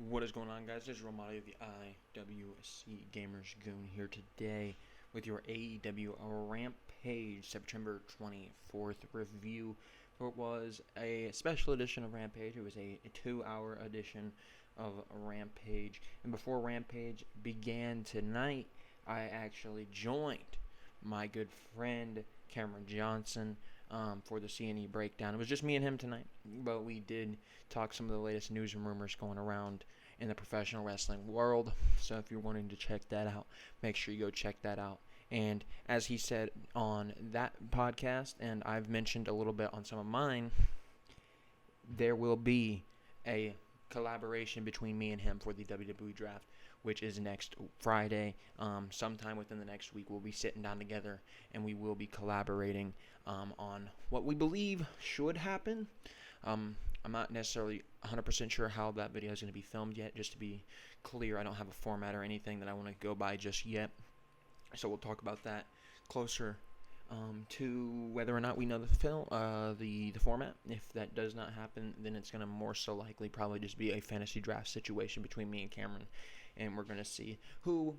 What is going on, guys? This is Romali of the IWC Gamers Goon here today with your AEW Rampage September 24th review. It was a special edition of Rampage. It was a 2-hour edition of Rampage. And before Rampage began tonight, I actually joined my good friend Cameron Johnson for the C&E breakdown. It was just me and him tonight, but we did talk some of the latest news and rumors going around in the professional wrestling world. So if you're wanting to check that out, make sure you go check that out. And as he said on that podcast, and I've mentioned a little bit on some of mine, there will be a collaboration between me and him for the WWE draft, which is next Friday. Sometime within the next week, we'll be sitting down together and we will be collaborating on what we believe should happen. I'm not necessarily 100% sure how that video is going to be filmed yet. Just to be clear, I don't have a format or anything that I want to go by just yet. So we'll talk about that closer to whether or not we know the format. If that does not happen, then it's going to more so likely probably just be a fantasy draft situation between me and Cameron, and we're going to see who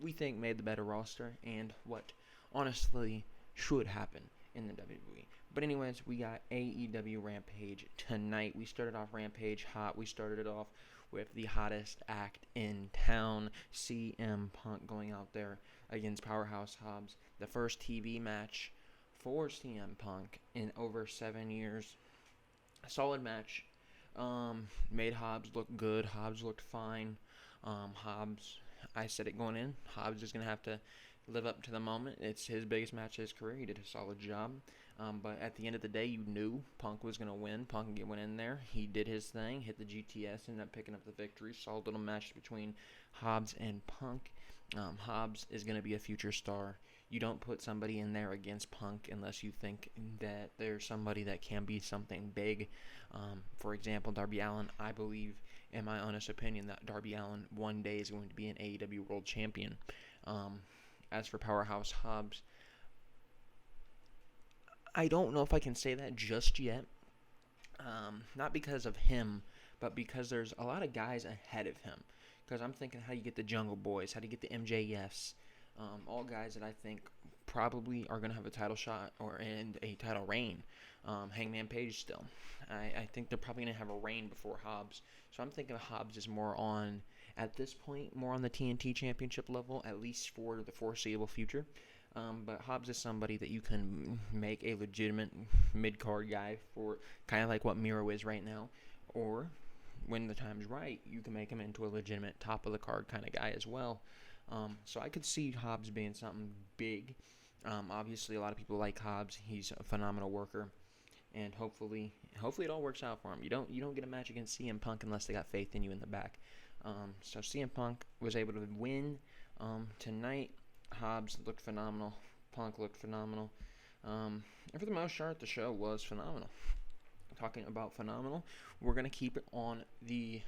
we think made the better roster and what honestly should happen in the WWE. But anyways, we got AEW Rampage tonight. We started off Rampage hot. We started it off with the hottest act in town, CM Punk, going out there against Powerhouse Hobbs. The first TV match for CM Punk in over 7 years. A solid match. Made Hobbs look good. Hobbs looked fine. Hobbs, I said it going in, Hobbs is going to have to live up to the moment. It's his biggest match of his career. He did a solid job. But at the end of the day, you knew Punk was going to win. Punk went in there. He did his thing, hit the GTS, ended up picking up the victory. Solid little match between Hobbs and Punk. Hobbs is going to be a future star. You don't put somebody in there against Punk unless you think that there's somebody that can be something big. For example, Darby Allin. I believe, in my honest opinion, that Darby Allin one day is going to be an AEW World Champion. As for Powerhouse Hobbs, I don't know if I can say that just yet. Not because of him, but because there's a lot of guys ahead of him. Because I'm thinking, how do you get the Jungle Boys? How do you get the MJFs? All guys that I think probably are going to have a title shot and a title reign. Hangman Page still. I think they're probably going to have a reign before Hobbs. So I'm thinking Hobbs is more on, at this point, more on the TNT Championship level, at least for the foreseeable future. But Hobbs is somebody that you can make a legitimate mid-card guy for, kind of like what Miro is right now. Or, when the time's right, you can make him into a legitimate top-of-the-card kind of guy as well. So I could see Hobbs being something big. Obviously, a lot of people like Hobbs. He's a phenomenal worker. And hopefully it all works out for him. You don't get a match against CM Punk unless they got faith in you in the back. So CM Punk was able to win tonight. Hobbs looked phenomenal. Punk looked phenomenal. And for the most part, the show was phenomenal. Talking about phenomenal, we're gonna keep it on the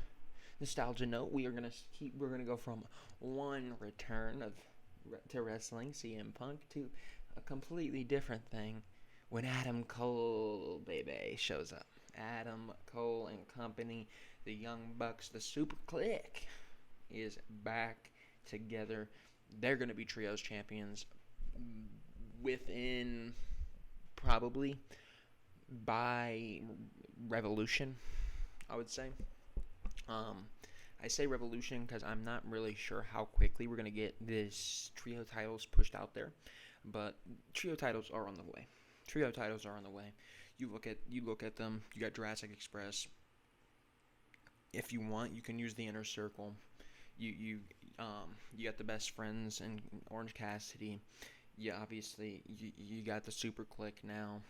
nostalgia note. We're gonna go from one return to wrestling, CM Punk, to a completely different thing when Adam Cole, baby, shows up. Adam Cole and company, the Young Bucks, the Super Clique, is back together. They're going to be Trios champions within, probably, by Revolution, I would say. I say Revolution because I'm not really sure how quickly we're going to get this trio titles pushed out there, but trio titles are on the way. You look at them. You got Jurassic Express. If you want, you can use the Inner Circle. You got the Best Friends and Orange Cassidy. You got the Super Clique now.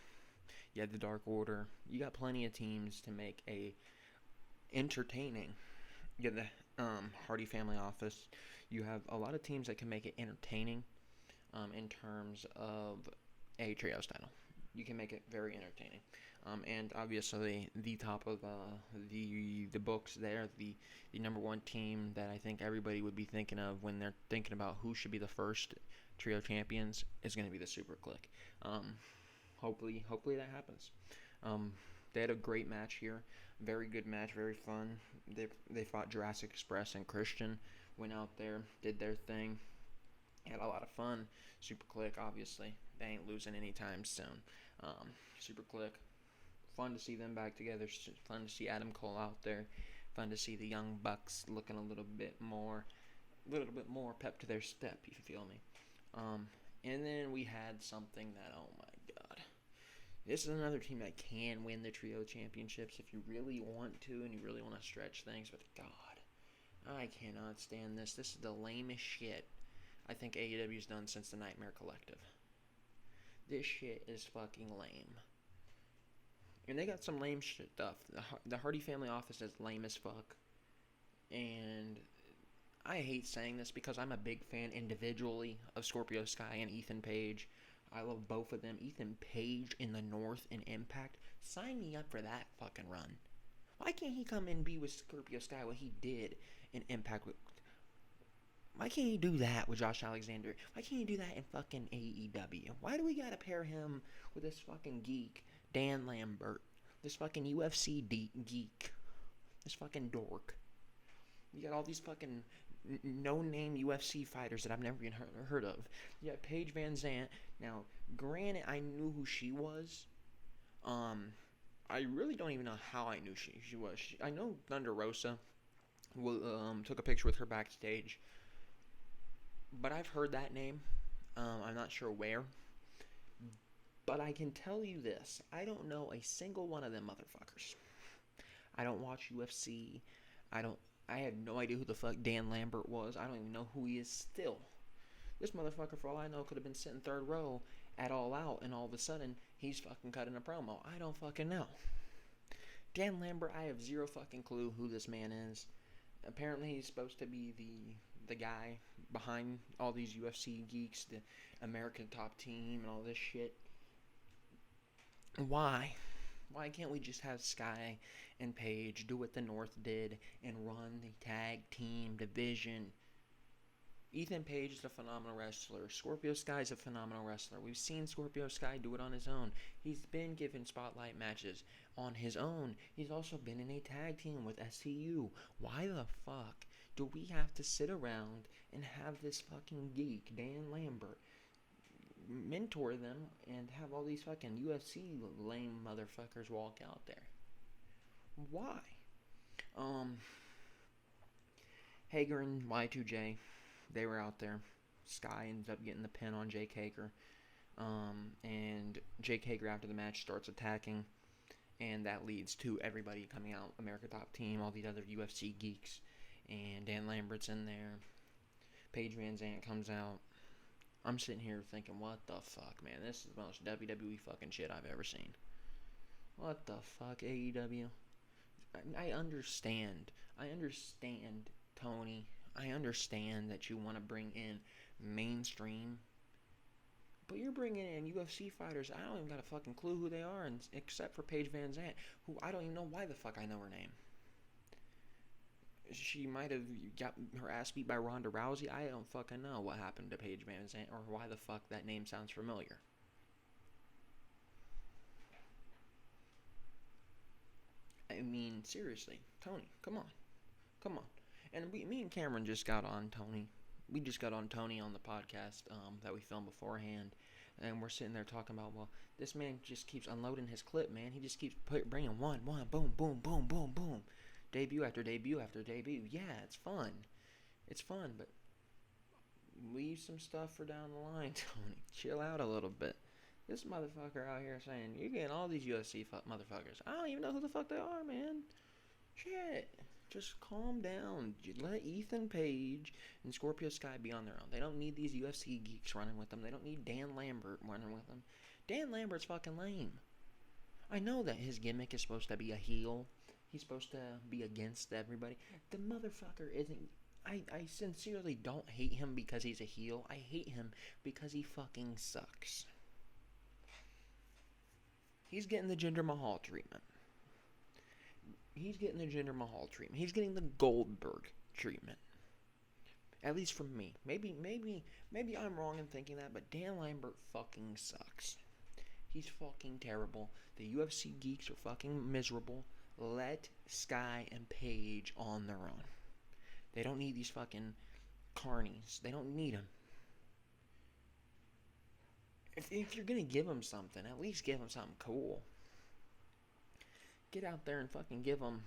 You have the Dark Order. You got plenty of teams to make a entertaining. You have the Hardy Family Office. You have a lot of teams that can make it entertaining in terms of a trios title. You can make it very entertaining. And obviously, the top of the books there, the number one team that I think everybody would be thinking of when they're thinking about who should be the first trio champions is going to be the Super Clique. Hopefully that happens. They had a great match here. Very good match, very fun. They fought Jurassic Express and Christian. Went out there, did their thing, had a lot of fun. Super Click, obviously, they ain't losing anytime soon. Super Click, fun to see them back together. Fun to see Adam Cole out there. Fun to see the Young Bucks looking a little bit more pep to their step. You feel me? And then we had something that, oh my god, this is another team that can win the trio championships if you really want to and you really want to stretch things. But God, I cannot stand this. This is the lamest shit I think AEW's done since the Nightmare Collective. This shit is fucking lame. And they got some lame shit stuff. The Hardy Family Office is lame as fuck. And I hate saying this because I'm a big fan individually of Scorpio Sky and Ethan Page. I love both of them. Ethan Page in the North in Impact. Sign me up for that fucking run. Why can't he come and be with Scorpio Sky what he did in Impact? Why can't he do that with Josh Alexander? Why can't he do that in fucking AEW? Why do we gotta pair him with this fucking geek, Dan Lambert? This fucking UFC geek. This fucking dork. You got all these fucking no-name UFC fighters that I've never even heard of. You got Paige Van Zant. Now, granted, I knew who she was. I really don't even know how I knew she was. I know Thunder Rosa took a picture with her backstage. But I've heard that name. I'm not sure where. But I can tell you this. I don't know a single one of them motherfuckers. I don't watch UFC. I had no idea who the fuck Dan Lambert was. I don't even know who he is still. This motherfucker, for all I know, could have been sitting third row at All Out, and all of a sudden, he's fucking cutting a promo. I don't fucking know. Dan Lambert, I have zero fucking clue who this man is. Apparently, he's supposed to be the guy behind all these UFC geeks, the American Top Team, and all this shit. Why? Why can't we just have Sky and Paige do what the North did and run the tag team division? Ethan Page is a phenomenal wrestler. Scorpio Sky is a phenomenal wrestler. We've seen Scorpio Sky do it on his own. He's been given spotlight matches on his own. He's also been in a tag team with SCU. Why the fuck do we have to sit around and have this fucking geek, Dan Lambert, mentor them and have all these fucking UFC lame motherfuckers walk out there? Why? Hager and Y2J, they were out there. Sky ends up getting the pin on Jake Hager. And Jake Hager after the match starts attacking. And that leads to everybody coming out. America Top Team, all these other UFC geeks. And Dan Lambert's in there. Paige Van Zant comes out. I'm sitting here thinking, what the fuck, man? This is the most WWE fucking shit I've ever seen. What the fuck, AEW? I understand, Tony. I understand that you want to bring in mainstream. But you're bringing in UFC fighters. I don't even got a fucking clue who they are, except for Paige Van Zant, who I don't even know why the fuck I know her name. She might have got her ass beat by Ronda Rousey. I don't fucking know what happened to Paige Van Zant or why the fuck that name sounds familiar. I mean, seriously, Tony, come on. And me and Cameron just got on Tony. We just got on Tony on the podcast that we filmed beforehand. And we're sitting there talking about, well, this man just keeps unloading his clip, man. He just keeps bringing one, boom, boom, boom, boom, boom. Debut after debut after debut. Yeah, it's fun. It's fun, but leave some stuff for down the line, Tony. Chill out a little bit. This motherfucker out here saying, you're getting all these UFC motherfuckers. I don't even know who the fuck they are, man. Shit. Just calm down. Let Ethan Page and Scorpio Sky be on their own. They don't need these UFC geeks running with them. They don't need Dan Lambert running with them. Dan Lambert's fucking lame. I know that his gimmick is supposed to be a heel. He's supposed to be against everybody. The motherfucker isn't. I sincerely don't hate him because he's a heel. I hate him because he fucking sucks. He's getting the Jinder Mahal treatment. He's getting the Goldberg treatment. At least from me. Maybe I'm wrong in thinking that, but Dan Lambert fucking sucks. He's fucking terrible. The UFC geeks are fucking miserable. Let Sky and Paige on their own. They don't need these fucking carnies. They don't need them. If you're gonna give them something, at least give them something cool. Get out there and fucking give them.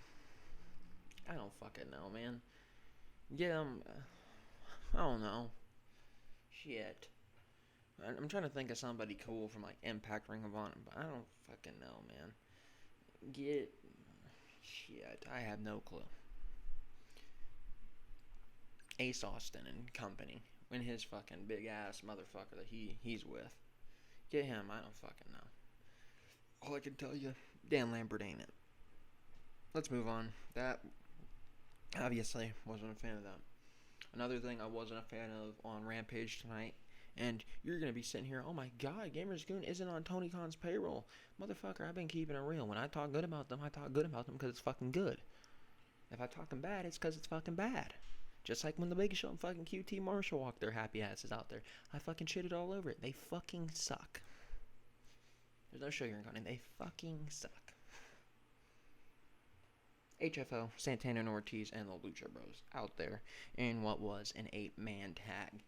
I don't fucking know, man. Get them. I don't know. Shit. I'm trying to think of somebody cool from like Impact, Ring of Honor, but I don't fucking know, man. Get. Shit. I have no clue. Ace Austin and company. When his fucking big ass motherfucker that he's with. Get him. I don't fucking know. All I can tell you, Dan Lambert ain't it. Let's move on. That, obviously, wasn't a fan of that. Another thing I wasn't a fan of on Rampage tonight, and you're going to be sitting here, oh my god, Gamers Goon isn't on Tony Khan's payroll. Motherfucker, I've been keeping it real. When I talk good about them, I talk good about them because it's fucking good. If I talk them bad, it's because it's fucking bad. Just like when the Big Show and fucking QT Marshall walked their happy asses out there. I fucking shitted all over it. They fucking suck. There's no sugarcoating. They fucking suck. HFO, Santana and Ortiz, and the Lucha Bros out there in what was an 8-man tag.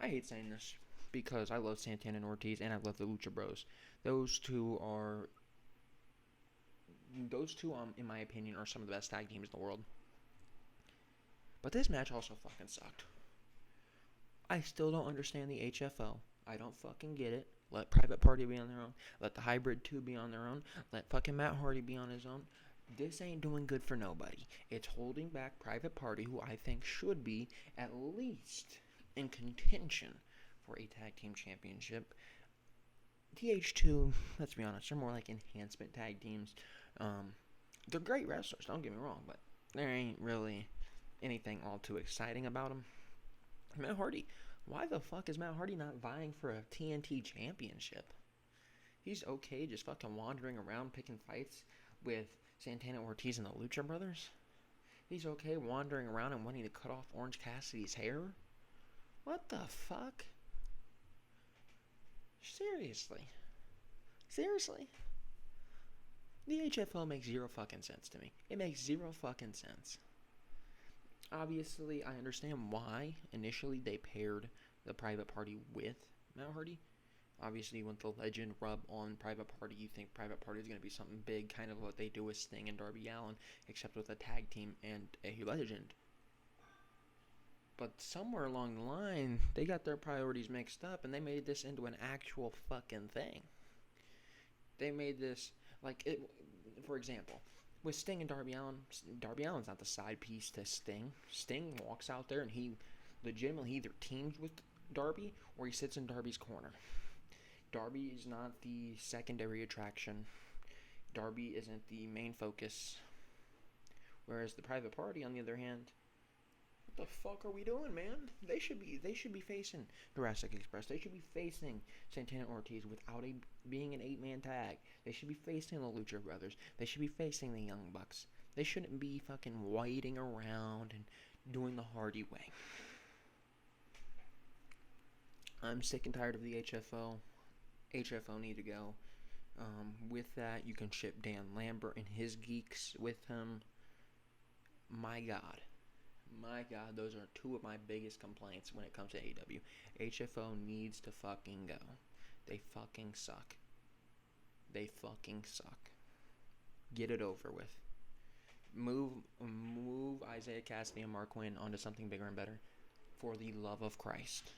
I hate saying this because I love Santana and Ortiz and I love the Lucha Bros. Those two, in my opinion, are some of the best tag teams in the world. But this match also fucking sucked. I still don't understand the HFO. I don't fucking get it. Let Private Party be on their own. Let the Hybrid 2 be on their own. Let fucking Matt Hardy be on his own. This ain't doing good for nobody. It's holding back Private Party, who I think should be at least in contention for a tag team championship. TH2, let's be honest, they're more like enhancement tag teams. They're great wrestlers, don't get me wrong, but there ain't really anything all too exciting about them. Matt Hardy. Why the fuck is Matt Hardy not vying for a TNT championship? He's okay just fucking wandering around picking fights with Santana Ortiz and the Lucha Brothers? He's okay wandering around and wanting to cut off Orange Cassidy's hair? What the fuck? Seriously? Seriously? The HFO makes zero fucking sense to me. It makes zero fucking sense. Obviously, I understand why initially they paired the Private Party with Matt Hardy. Obviously, when the legend rub on Private Party, you think Private Party is going to be something big, kind of what they do with Sting and Darby Allin, except with a tag team and a legend. But somewhere along the line, they got their priorities mixed up, and they made this into an actual fucking thing. They made this, for example, with Sting and Darby Allin's not the side piece to Sting. Sting walks out there and he legitimately either teams with Darby or he sits in Darby's corner. Darby is not the secondary attraction. Darby isn't the main focus. Whereas the Private Party, on the other hand, what the fuck are we doing, man? They should be facing Jurassic Express. They should be facing Santana Ortiz without being an 8-man tag. They should be facing the Lucha Brothers. They should be facing the Young Bucks. They shouldn't be fucking waiting around and doing the Hardy way. I'm sick and tired of the HFO. HFO need to go. With that, you can ship Dan Lambert and his geeks with him. My God, those are two of my biggest complaints when it comes to AEW. HFO needs to fucking go. They fucking suck. Get it over with. Move Isaiah Cassidy and Mark Quinn onto something bigger and better. For the love of Christ.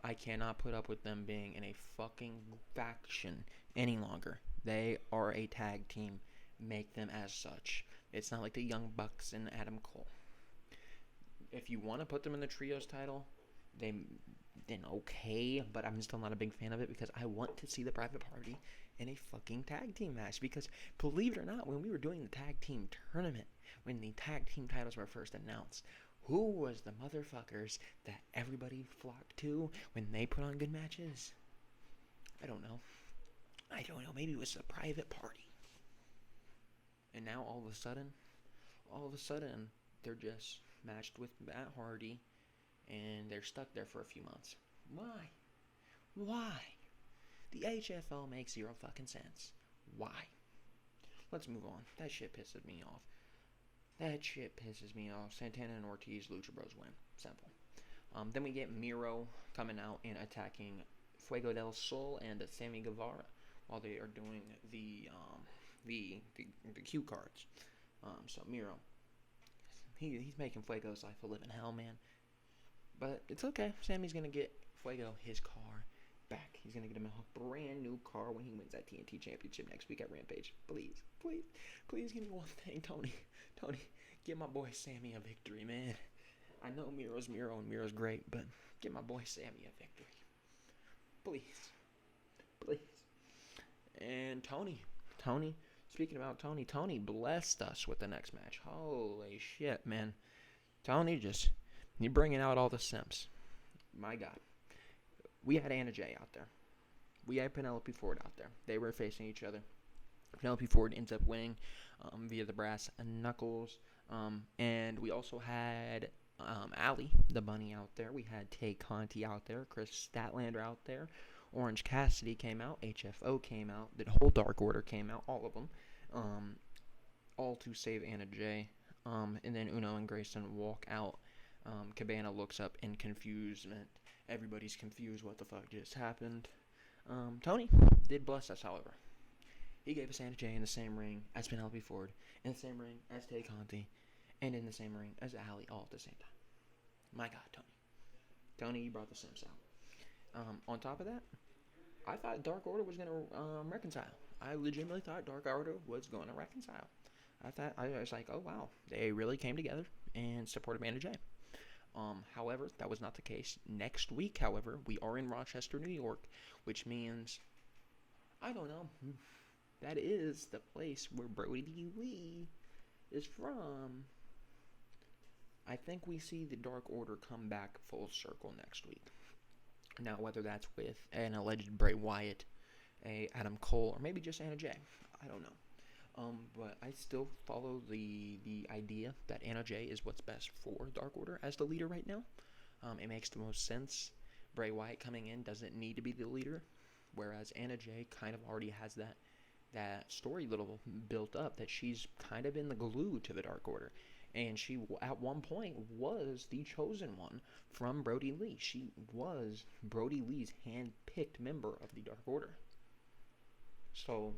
I cannot put up with them being in a fucking faction any longer. They are a tag team. Make them as such. It's not like the Young Bucks and Adam Cole. If you want to put them in the trios title, then okay, but I'm still not a big fan of it because I want to see the Private Party in a fucking tag team match. Because believe it or not, when we were doing the tag team tournament, when the tag team titles were first announced, who was the motherfuckers that everybody flocked to when they put on good matches? I don't know. Maybe it was the Private Party. And now all of a sudden, they're just matched with Matt Hardy, and they're stuck there for a few months. Why? The HFL makes zero fucking sense. Why? let's move on. That shit pisses me off. That shit pisses me off. Santana and Ortiz, Lucha Bros win. Simple. Then we get Miro coming out and attacking Fuego del Sol and Sammy Guevara while they are doing the cue cards. So Miro, he's making Fuego's life a living hell, man. But it's okay. Sammy's gonna get Fuego his car back. He's gonna get him a brand new car when he wins that TNT Championship next week at Rampage. Please give me one thing, Tony. Give my boy Sammy a victory, man. I know Miro's Miro and Miro's great, but give my boy Sammy a victory. Please. And Tony. Speaking about Tony blessed us with the next match. Holy shit, man. Tony you're bringing out all the simps. My God. We had Anna Jay out there. We had Penelope Ford out there. They were facing each other. Penelope Ford ends up winning via the brass knuckles. And we also had Allie, the bunny, out there. We had Tay Conti out there. Chris Statlander out there. Orange Cassidy came out. HFO came out. The whole Dark Order came out. All of them. All to save Anna Jay. And then Uno and Grayson walk out. Cabana looks up in confusement. Everybody's confused. What the fuck just happened? Tony did bless us, however. He gave us Anna Jay in the same ring as Penelope Ford, in the same ring as Tay Conti, and in the same ring as Allie, all at the same time. My God, Tony. Tony, you brought the Simps out. On top of that, I thought Dark Order was going to reconcile. I legitimately thought Dark Order was going to reconcile. I was like, oh wow, they really came together and supported Anna Jay. However, that was not the case. Next week, however, we are in Rochester, New York, which means, I don't know, that is the place where Brody Lee is from. I think we see the Dark Order come back full circle next week. Now, whether that's with an alleged Bray Wyatt, a Adam Cole, or maybe just Anna Jay, I don't know. But I still follow the idea that Anna Jay is what's best for Dark Order as the leader right now. It makes the most sense. Bray Wyatt coming in doesn't need to be the leader, whereas Anna Jay kind of already has that story little built up that she's kind of been the glue to the Dark Order. And she, at one point, was the chosen one from Brody Lee. She was Brody Lee's hand-picked member of the Dark Order. So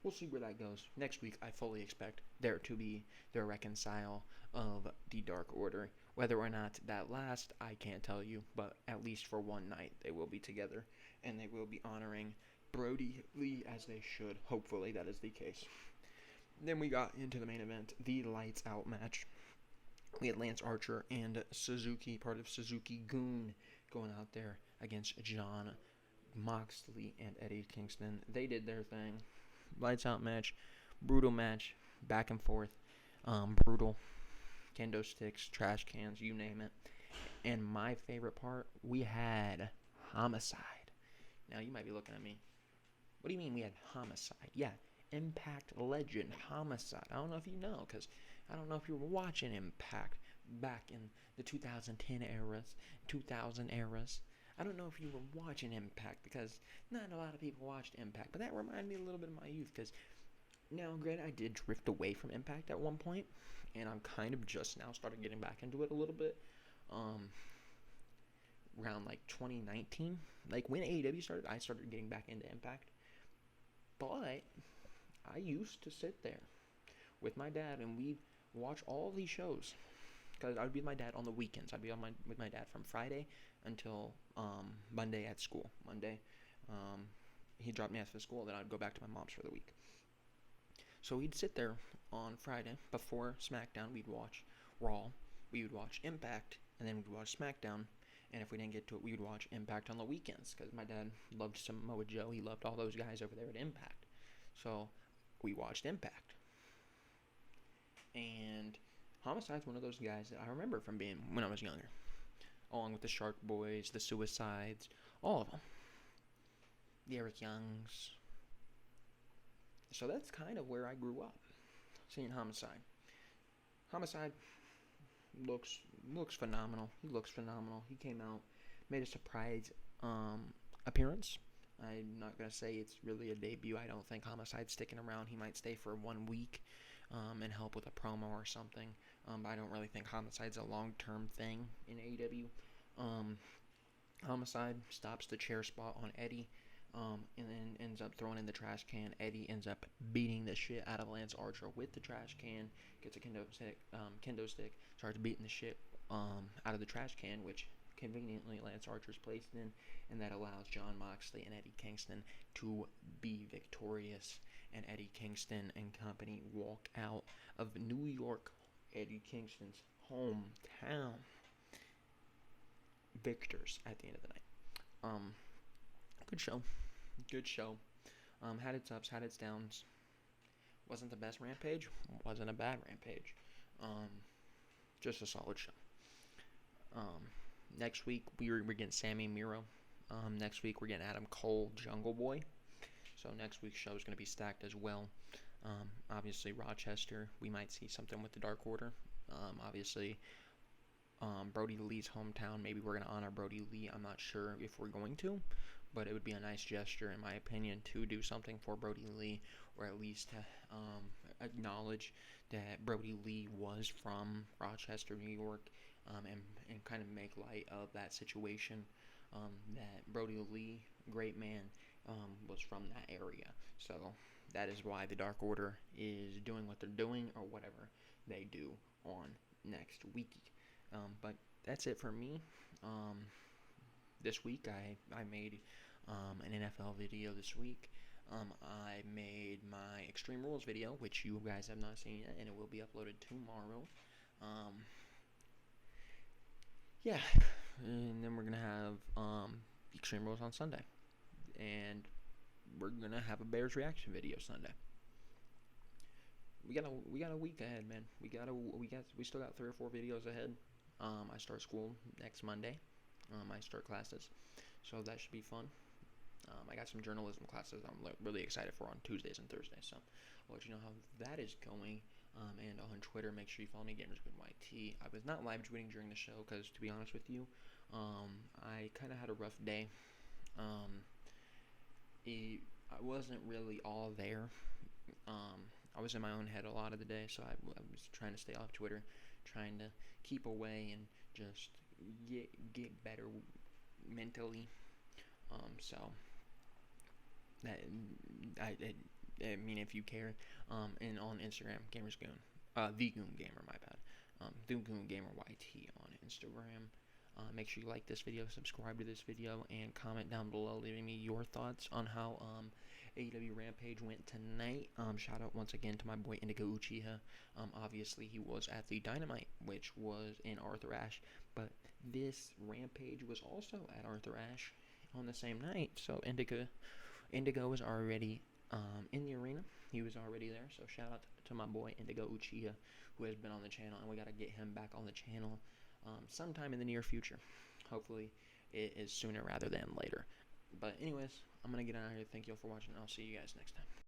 we'll see where that goes. Next week, I fully expect there to be the reconcile of the Dark Order. Whether or not that lasts, I can't tell you. But at least for one night, they will be together. And they will be honoring Brody Lee as they should. Hopefully, that is the case. Then we got into the main event, the Lights Out match. We had Lance Archer and Suzuki, part of Suzuki Goon, going out there against John Moxley and Eddie Kingston. They did their thing. Lights Out match, brutal match, back and forth, brutal, kendo sticks, trash cans, you name it. And my favorite part, we had Homicide. Now you might be looking at me, what do you mean we had Homicide? Yeah, Impact legend Homicide. I don't know if you know, because I don't know if you were watching Impact back in the 2010 eras, 2000 eras. I don't know if you were watching Impact, because not a lot of people watched Impact, but that reminded me a little bit of my youth, because now, granted, I did drift away from Impact at one point, and I'm kind of just now started getting back into it a little bit, around, like, 2019, like, when AEW started, I started getting back into Impact, but I used to sit there with my dad, and we'd watch all these shows, because I would be with my dad on the weekends. I'd be with my dad from Friday until Monday at school. Monday, he dropped me off at school, then I'd go back to my mom's for the week. So we'd sit there on Friday before SmackDown. We'd watch Raw, we would watch Impact, and then we'd watch SmackDown. And if we didn't get to it, we would watch Impact on the weekends, because my dad loved Samoa Joe. He loved all those guys over there at Impact. So we watched Impact. And Homicide's one of those guys that I remember from being when I was younger. Along with the Shark Boys, the Suicides, all of them. The Eric Youngs. So that's kind of where I grew up, seeing Homicide. Homicide looks phenomenal. He looks phenomenal. He came out, made a surprise appearance I'm not going to say it's really a debut. I don't think Homicide's sticking around. He might stay for 1 week and help with a promo or something. But I don't really think Homicide's a long-term thing in AEW. Homicide stops the chair spot on Eddie, and then ends up throwing in the trash can. Eddie ends up beating the shit out of Lance Archer with the trash can, gets a kendo stick, starts beating the shit out of the trash can, which conveniently Lance Archer's placed in, and that allows Jon Moxley and Eddie Kingston to be victorious, and Eddie Kingston and company walk out of New York, Eddie Kingston's hometown, victors at the end of the night. Good show. Had its ups, had its downs. Wasn't the best Rampage, wasn't a bad Rampage. Just a solid show. Next week we're getting Sammy Miro. Next week we're getting Adam Cole, Jungle Boy. So next week's show is going to be stacked as well. Obviously Rochester, we might see something with the Dark Order. Obviously Brody Lee's hometown. Maybe we're going to honor Brody Lee. I'm not sure if we're going to, but it would be a nice gesture, in my opinion, to do something for Brody Lee, or at least to acknowledge that Brody Lee was from Rochester, New York, and kind of make light of that situation, that Brody Lee, great man, was from that area. So that is why the Dark Order is doing what they're doing, or whatever they do on next week. But that's it for me. This week I made an NFL video this week. I made my Extreme Rules video, which you guys have not seen yet, and it will be uploaded tomorrow. Yeah, and then we're gonna have Extreme Rules on Sunday, and we're gonna have a Bears reaction video Sunday. We got a week ahead, man. We still got 3 or 4 videos ahead. I start school next Monday. I start classes, so that should be fun. I got some journalism classes I'm really excited for on Tuesdays and Thursdays, so I'll let you know how that is going. And on Twitter, make sure you follow me, GamersGoonYT. I was not live tweeting during the show because, to be honest with you, I kind of had a rough day. I wasn't really all there. I was in my own head a lot of the day, so I was trying to stay off Twitter, trying to keep away and just get better mentally. So that I mean, if you care, and on Instagram, GamersGoon, thegoongamer, my bad, thegoongameryt on Instagram. Make sure you like this video, subscribe to this video, and comment down below, leaving me your thoughts on how AEW Rampage went tonight. Shout out once again to my boy Indigo Uchiha. Obviously, he was at the Dynamite, which was in Arthur Ashe, but this Rampage was also at Arthur Ashe on the same night. So Indigo was already in the arena. He was already there. So shout out to my boy Indigo Uchiha, who has been on the channel, and we got to get him back on the channel sometime in the near future. Hopefully it is sooner rather than later. But anyways, I'm going to get out of here. Thank you all for watching, and I'll see you guys next time.